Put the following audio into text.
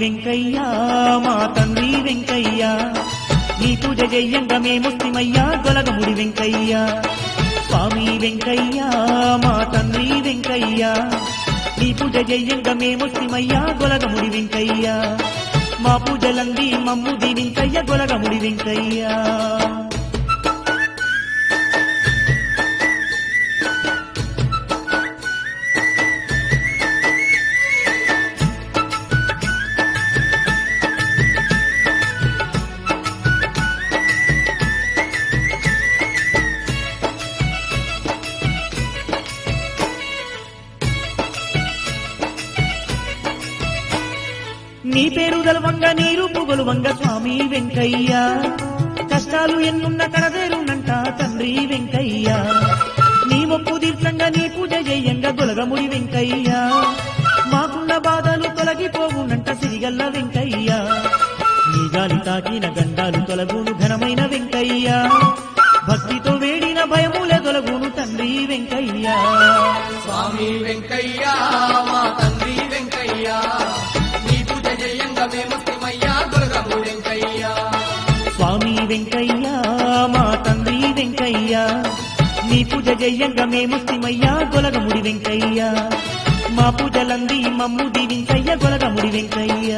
వెంకయ్య మా తండ్రి వెంకయ్య నీ పూజ చెయ్యంగా మేమొస్తిమయ్యా గొలగముడి వెంకయ్య స్వామి వెంకయ్య మా తండ్రి వెంకయ్య నీ పూజ చెయ్యంగా మేమొస్తిమయ్యా గొలగముడి వెంకయ్య మా పూజలంది మమ్ము దీవించయ్య గొలగముడి వెంకయ్య నీ పేరు గలవంగ నీ రూపు గొలువంగ స్వామి వెంకయ్య కష్టాలు ఎన్నున్న కడదేరునంట తండ్రి వెంకయ్య నీ మొక్కు తీర్థంగా నీ పూజ చేయంగా గొలగముడి వెంకయ్య మాకున్న బాధలు తొలగిపోవునంట సిరిగల్ల వెంకయ్య నీ గాలి తాకిన గండాలు తొలగును ఘనమైన వెంకయ్య భక్తితో వేడిన భయములే తొలగును తండ్రి వెంకయ్య స్వామి వెంకయ్య మా తండ్రి వెంకయ్య స్వామి వెంకయ్య మా తండ్రి వెంకయ్య నీ పూజ చెయ్యంగా మేమొస్తిమయ్యా గొలగముడి వెంకయ్య మా పూజలంది మమ్ము దీవించయ్య గొలగముడి వెంకయ్య